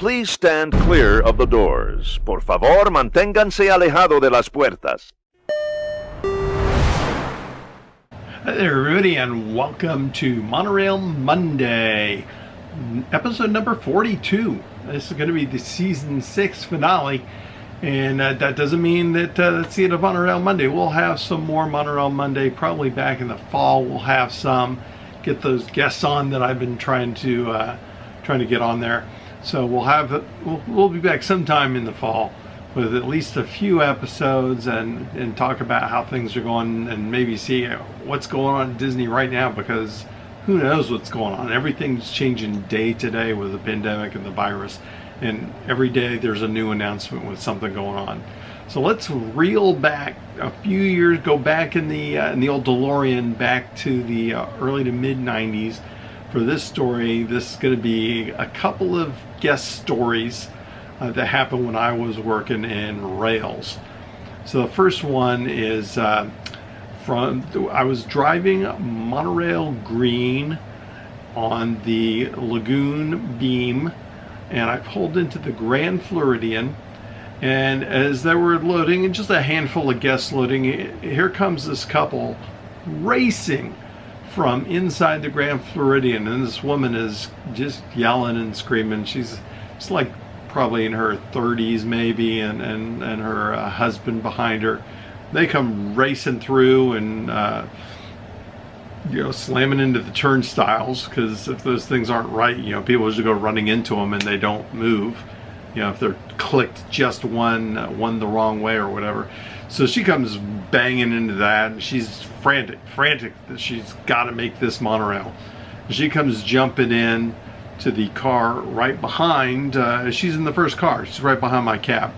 Please stand clear of the doors. Por favor, manténganse alejado de las puertas. Hi there, everybody, and welcome to Monorail Monday, episode number 42. This is going to be the season 6 finale, and that doesn't mean that that's the end of Monorail Monday. We'll have some more Monorail Monday probably back in the fall. We'll have some, get those guests on that I've been trying to get on there. So we'll be back sometime in the fall with at least a few episodes and talk about how things are going and maybe see what's going on at Disney right now, because who knows what's going on. Everything's changing day to day with the pandemic and the virus, and every day there's a new announcement with something going on. So let's reel back a few years, go back in the old DeLorean back to the early to mid 90s for this story. This is going to be a couple of guest stories that happened when I was working in rails. So the first one is I was driving Monorail Green on the Lagoon Beam, and I pulled into the Grand Floridian, and as they were loading, and just a handful of guests loading, here comes this couple racing from inside the Grand Floridian, and this woman is just yelling and screaming. She's like probably in her 30s maybe, and her husband behind her. They come racing through and slamming into the turnstiles, because if those things aren't right, people just go running into them and they don't move, if they're clicked just one the wrong way or whatever. So she comes banging into that, and she's frantic that she's got to make this monorail. She comes jumping in to the car right behind. She's in the first car. She's right behind my cab.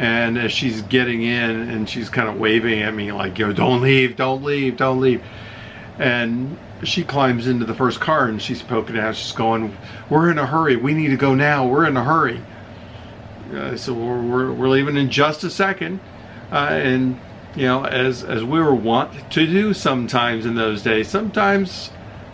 And as she's getting in, and she's kind of waving at me like, don't leave, don't leave, don't leave. And she climbs into the first car, and she's poking out. She's going, "We're in a hurry. We need to go now. We're in a hurry." So we're leaving in just a second. And as we were wont to do sometimes in those days, sometimes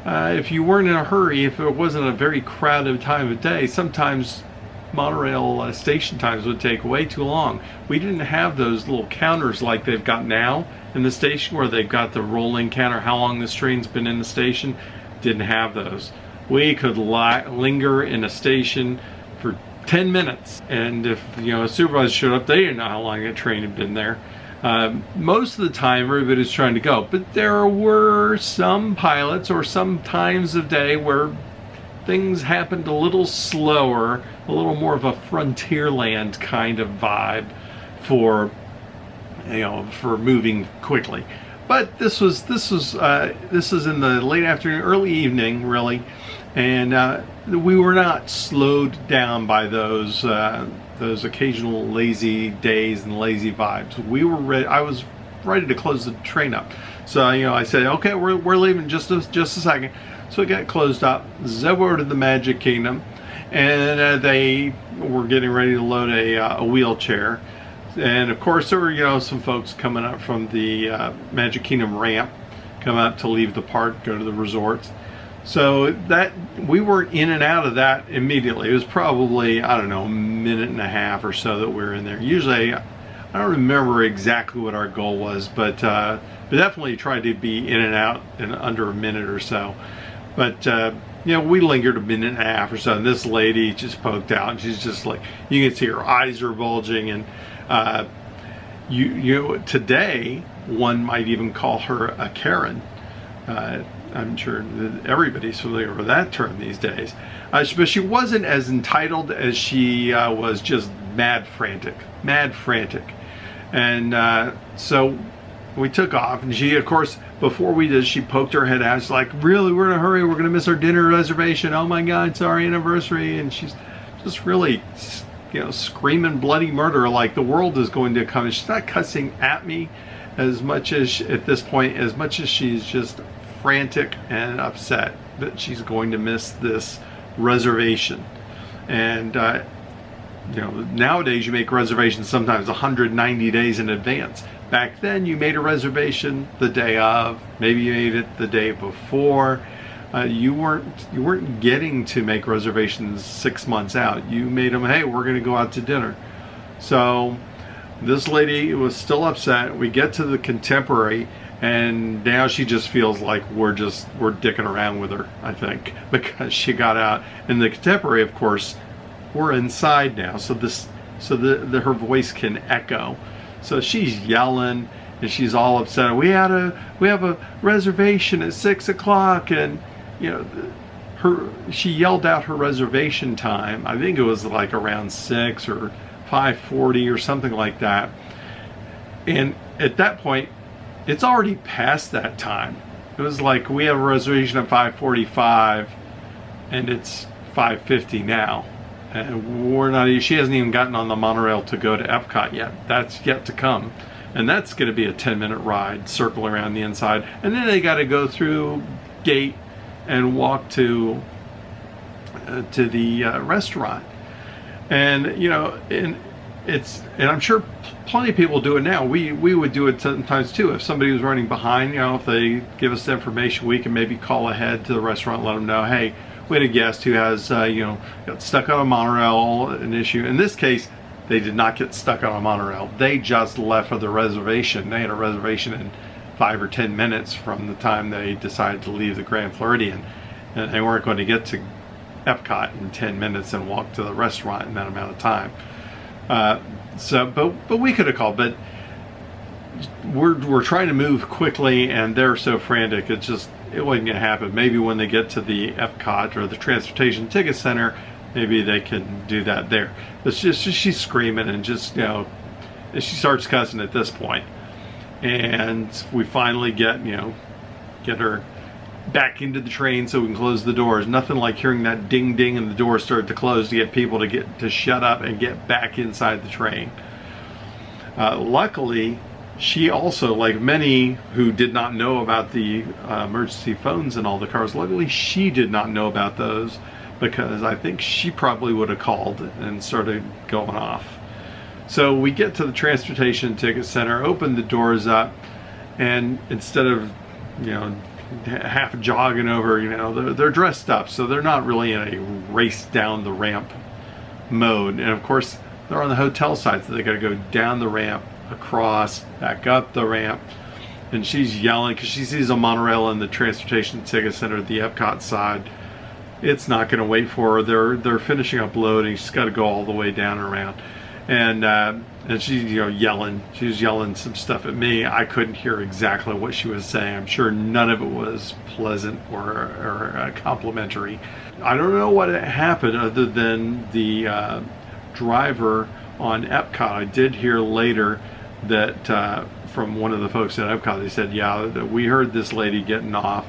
if you weren't in a hurry, if it wasn't a very crowded time of day, sometimes monorail station times would take way too long. We didn't have those little counters like they've got now in the station, where they've got the rolling counter, how long this train's been in the station. Didn't have those. We could linger in a station for 10 minutes, and if a supervisor showed up, they didn't know how long that train had been there. Most of the time everybody's trying to go, but there were some pilots or some times of day where things happened a little slower, a little more of a Frontierland kind of vibe for moving quickly. But this was in the late afternoon, early evening, really, and we were not slowed down by those occasional lazy days and lazy vibes. We were ready. I was ready to close the train up. So I said, okay, we're leaving just a second. So it got closed up. Zeb over to the Magic Kingdom, and they were getting ready to load a wheelchair. And of course there were some folks coming up from the Magic Kingdom ramp, coming up to leave the park, go to the resorts. So that we were in and out of that immediately. It was probably, I don't know, a minute and a half or so that we were in there. Usually, I don't remember exactly what our goal was, but definitely tried to be in and out in under a minute or so. But we lingered a minute and a half or so, and this lady just poked out, and she's just like, you can see her eyes are bulging, and today one might even call her a Karen. I'm sure that everybody's familiar with that term these days. But she wasn't as entitled as she was just mad frantic. And so we took off, and she, of course, before we did, she poked her head out. She's like, really, we're in a hurry. We're going to miss our dinner reservation. Oh my God, it's our anniversary. And she's just really, screaming bloody murder like the world is going to come. And she's not cussing at me as much as, at this point, as much as she's just frantic and upset that she's going to miss this reservation. And nowadays you make reservations sometimes 190 days in advance. Back then you made a reservation the day of, maybe you made it the day before, You weren't getting to make reservations 6 months out. You made them, hey, we're going to go out to dinner. So this lady was still upset. We get to the Contemporary, and now she just feels like we're dicking around with her, I think, because she got out. And the Contemporary, of course, we're inside now, so her voice can echo. So she's yelling and she's all upset. We have a reservation at 6 o'clock, and she yelled out her reservation time. I think it was like around 6 or 5:40 or something like that. And at that point, it's already past that time. It was like, we have a reservation at 5:45 and it's 5:50 now. And she hasn't even gotten on the monorail to go to Epcot yet. That's yet to come. And that's going to be a 10-minute ride, circle around the inside. And then they got to go through gate and walk to the restaurant. And and I'm sure plenty of people do it now. We would do it sometimes too. If somebody was running behind, if they give us the information, we can maybe call ahead to the restaurant and let them know, hey, we had a guest who has got stuck on a monorail, an issue. In this case, they did not get stuck on a monorail. They just left for the reservation. They had a reservation in 5 or 10 minutes from the time they decided to leave the Grand Floridian, and they weren't going to get to Epcot in 10 minutes and walk to the restaurant in that amount of time. But we could have called, but we're trying to move quickly, and they're so frantic. It wasn't going to happen. Maybe when they get to the Epcot or the Transportation Ticket Center, maybe they can do that there. But she's screaming and she starts cussing at this point. And we finally get her back into the train so we can close the doors. Nothing like hearing that ding ding and the doors start to close to get people to shut up and get back inside the train. Luckily, she also, like many who did not know about the emergency phones in all the cars, luckily she did not know about those, because I think she probably would have called and started going off. So we get to the Transportation Ticket Center, open the doors up, and instead of half jogging over, they're dressed up, so they're not really in a race down the ramp mode. And of course, they're on the hotel side, so they got to go down the ramp, across, back up the ramp. And she's yelling because she sees a monorail in the Transportation Ticket Center at the Epcot side. It's not going to wait for her. They're finishing up loading. She's got to go all the way down and around. And she's yelling. She was yelling some stuff at me. I couldn't hear exactly what she was saying. I'm sure none of it was pleasant or complimentary. I don't know what happened other than the driver on Epcot. I did hear later that from one of the folks at Epcot, they said, yeah, that we heard this lady getting off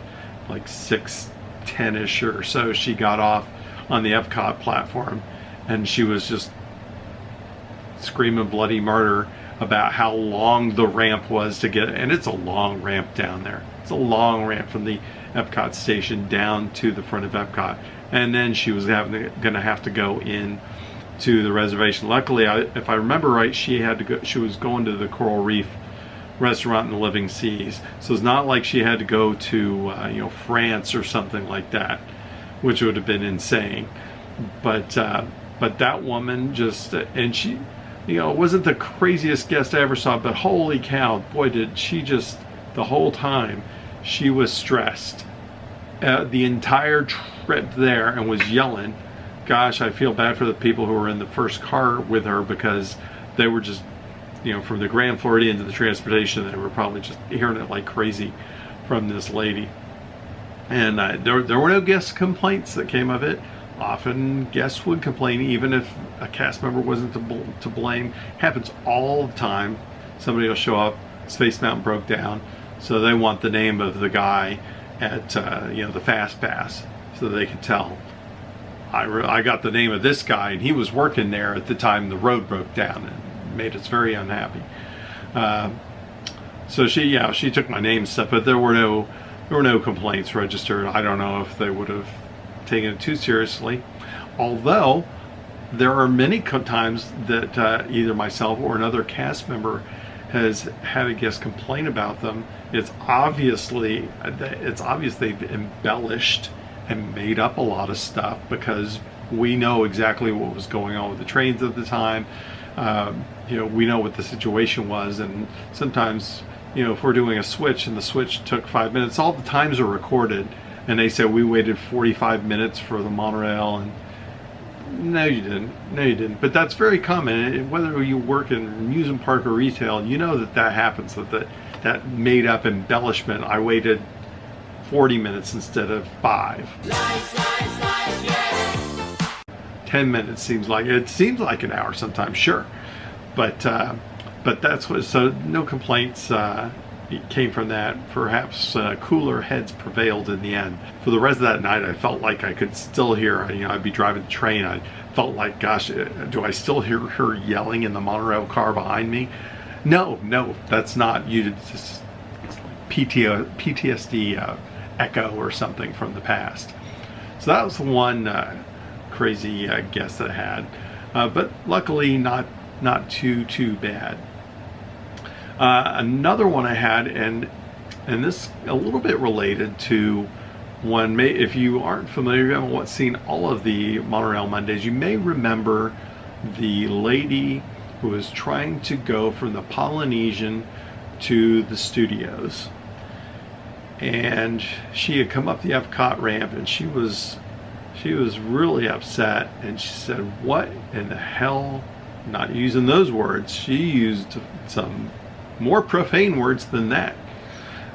like 6:10ish or so. She got off on the Epcot platform, and she was just screaming bloody murder about how long the ramp was to get, and it's a long ramp down there. It's a long ramp from the Epcot station down to the front of Epcot, and then she was going to have to go in to the reservation. Luckily, if I remember right, she was going to the Coral Reef restaurant in the Living Seas, so it's not like she had to go to France or something like that, which would have been insane. But that woman just, and she wasn't the craziest guest I ever saw, but holy cow, boy, did she just, the whole time she was stressed the entire trip there, and was yelling. Gosh, I feel bad for the people who were in the first car with her, because they were just, from the Grand Floridian to the Transportation, they were probably just hearing it like crazy from this lady. And there were no guest complaints that came of it. Often guests would complain even if a cast member wasn't to blame. Happens all the time. Somebody will show up, Space Mountain broke down, so they want the name of the guy at the Fast Pass so they can tell. I got the name of this guy, and he was working there at the time the road broke down, and made us very unhappy. So she took my name and stuff, but there were no complaints registered. I don't know if they would have taken it too seriously, although there are many times that either myself or another cast member has had a guest complain about them, it's obvious they've embellished and made up a lot of stuff, because we know exactly what was going on with the trains at the time. We know what the situation was, and sometimes, if we're doing a switch and the switch took 5 minutes, all the times are recorded, and they say we waited 45 minutes for the monorail, and no you didn't. But that's very common. Whether you work in amusement park or retail, you know that happens, that made up embellishment. I waited 40 minutes instead of 5. 10 minutes seems like an hour sometimes, sure, but that's what. So no complaints came from that. Perhaps cooler heads prevailed in the end. For the rest of that night, I felt like I could still hear. I'd be driving the train. I felt like, gosh, do I still hear her yelling in the monorail car behind me? No, that's not you. It's like PTSD echo or something from the past. So that was the one crazy guess that I had, but luckily not too bad. Another one I had, and this a little bit related to one. If you aren't familiar, you haven't seen all of the Monorail Mondays, you may remember the lady who was trying to go from the Polynesian to the studios, and she had come up the Epcot ramp, and she was really upset, and she said, "What in the hell?" Not using those words, she used some more profane words than that.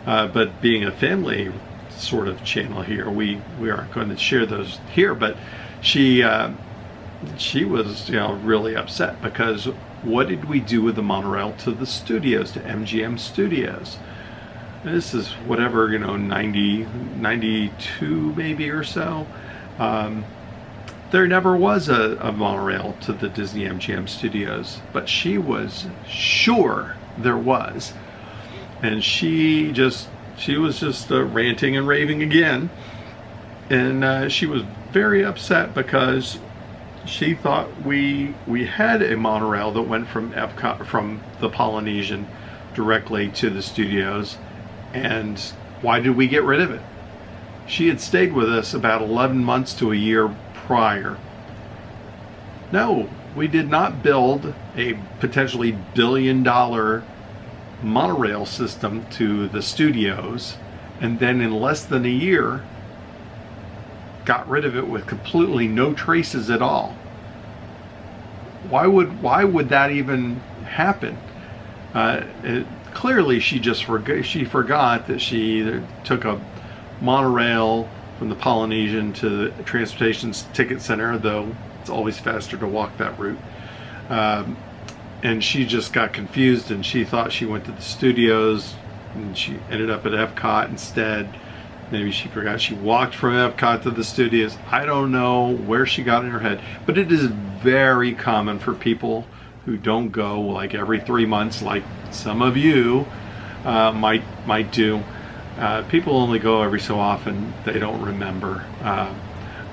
But being a family sort of channel here, we aren't going to share those here. But she was really upset, because what did we do with the monorail to the studios, to MGM Studios? And this is whatever, 92 maybe or so. There never was a monorail to the Disney MGM Studios, but she was sure there was, and she was just ranting and raving again, and she was very upset because she thought we had a monorail that went from Epcot, from the Polynesian, directly to the studios, and why did we get rid of it? She had stayed with us about 11 months to a year prior. No, we did not build a potentially billion-dollar monorail system to the studios, and then in less than a year got rid of it with completely no traces at all. Why would that even happen? Clearly she forgot that she either took a monorail from the Polynesian to the Transportation Ticket Center, though it's always faster to walk that route. And she just got confused, and she thought she went to the studios, and she ended up at Epcot instead. Maybe she forgot she walked from Epcot to the studios. I don't know where she got in her head, but it is very common for people who don't go like every 3 months, like some of you might do. People only go every so often. They don't remember. I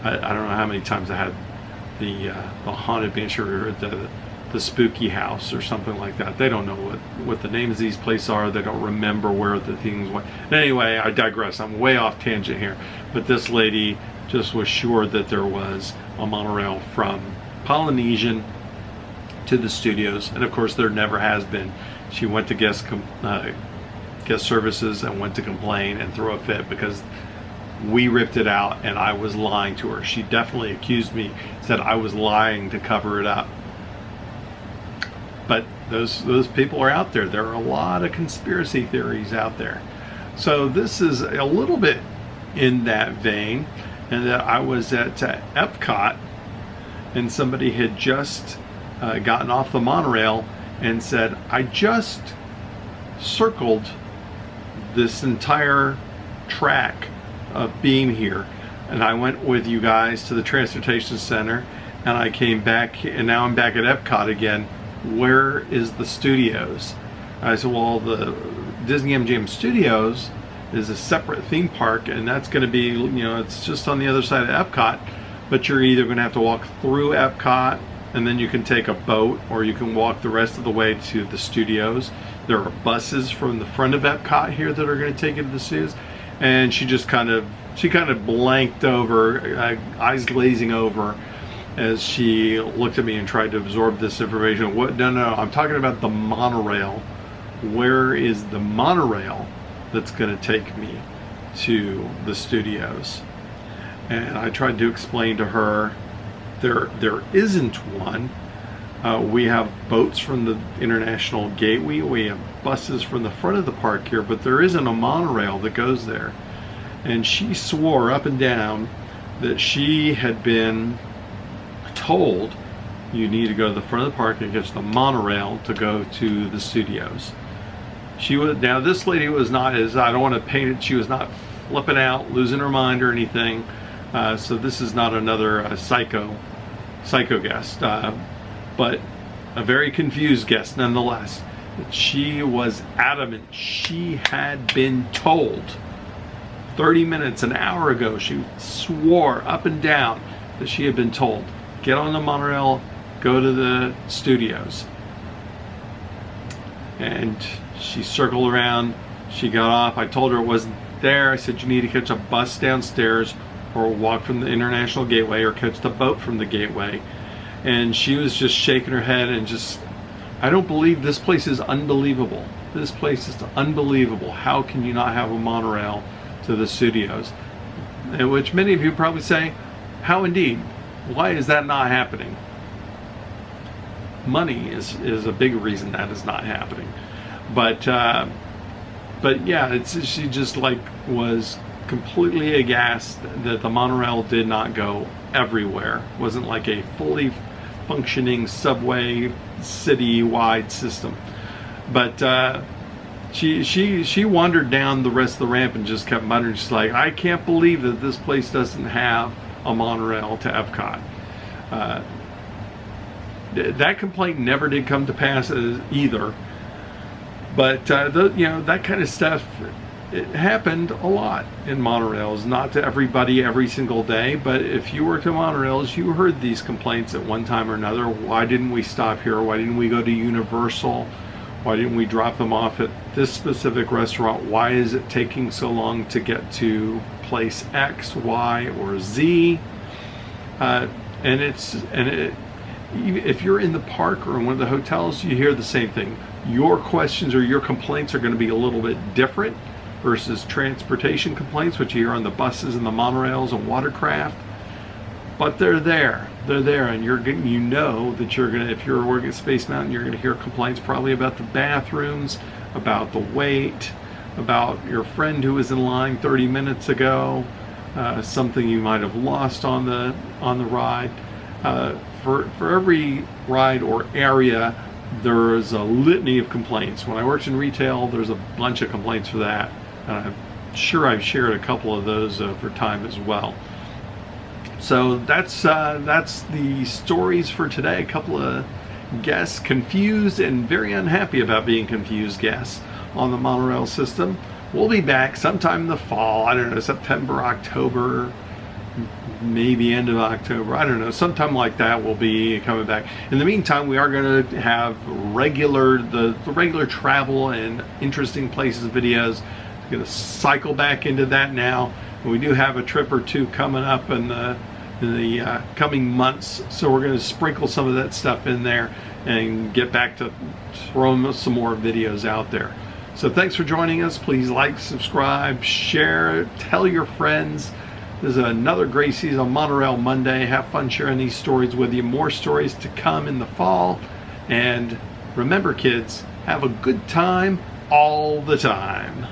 don't know how many times I had the Haunted Mansion or the Spooky House or something like that. They don't know what the names of these places are. They don't remember where the things went. Anyway, I digress. I'm way off tangent here. But this lady just was sure that there was a monorail from Polynesian to the studios, and of course there never has been. She went to guest services and went to complain and throw a fit because we ripped it out and I was lying to her. She definitely accused me, said I was lying to cover it up. But those people are out there. There are a lot of conspiracy theories out there. So this is a little bit in that vein, and that I was at Epcot, and somebody had just gotten off the monorail and said, I just circled this entire track of being here, and I went with you guys to the transportation center, and I came back, and now I'm back at Epcot again. Where is the studios? I said, well, the Disney MGM Studios is a separate theme park, and that's going to be, it's just on the other side of Epcot, but you're either going to have to walk through Epcot, and then you can take a boat, or you can walk the rest of the way to the studios. There are buses from the front of Epcot here that are going to take you to the studios. And she kind of blanked over, eyes glazing over, as she looked at me and tried to absorb this information. What? No, I'm talking about the monorail. Where is the monorail that's going to take me to the studios? And I tried to explain to her there isn't one. We have boats from the International Gateway. We have buses from the front of the park here, but there isn't a monorail that goes there. And she swore up and down that she had been told you need to go to the front of the park and catch the monorail to go to the studios. Now this lady was not, as I don't want to paint it, she was not flipping out, losing her mind or anything. So this is not another psycho guest, but a very confused guest nonetheless. She was adamant she had been told 30 minutes, an hour ago. She swore up and down that she had been told, get on the monorail, go to the studios. And she circled around, she got off. I told her it wasn't there. I said, you need to catch a bus downstairs or walk from the International Gateway or catch the boat from the Gateway. And she was just shaking her head and just, I don't believe this place is unbelievable. This place is unbelievable. How can you not have a monorail to the studios? And which many of you probably say, how indeed? Why is that not happening? Money is a big reason that is not happening. But yeah, she just like was completely aghast that the monorail did not go everywhere. It wasn't like a fully functioning subway city-wide system. But she wandered down the rest of the ramp and just kept muttering. She's like, I can't believe that this place doesn't have a monorail to Epcot. That complaint never did come to pass either. But that kind of stuff, it happened a lot in monorails. Not to everybody every single day, but if you worked in monorails, you heard these complaints at one time or another. Why didn't we stop here? Why didn't we go to Universal? Why didn't we drop them off at this specific restaurant? Why is it taking so long to get to place X, Y, or Z? If you're in the park or in one of the hotels, you hear the same thing. Your questions or your complaints are going to be a little bit different versus transportation complaints, which you hear on the buses and the monorails and watercraft. But they're there, and you know that you're gonna, if you're working at Space Mountain, you're gonna hear complaints probably about the bathrooms, about the wait, about your friend who was in line 30 minutes ago, something you might have lost on the ride. For every ride or area, there's a litany of complaints. When I worked in retail, there's a bunch of complaints for that. And I'm sure I've shared a couple of those over time as well. So that's the stories for today. A couple of guests, confused and very unhappy about being confused guests on the monorail system. We'll be back sometime in the fall. I don't know, September, October, maybe end of October. I don't know, sometime like that we'll be coming back. In the meantime, we are going to have the regular travel and interesting places videos. I'm going to cycle back into that now. We do have a trip or two coming up in the coming months, so we're going to sprinkle some of that stuff in there and get back to throwing some more videos out there. So thanks for joining us. Please like, subscribe, share, tell your friends. This is another great season of Monorail Monday. Have fun sharing these stories with you. More stories to come in the fall. And remember, kids, have a good time all the time.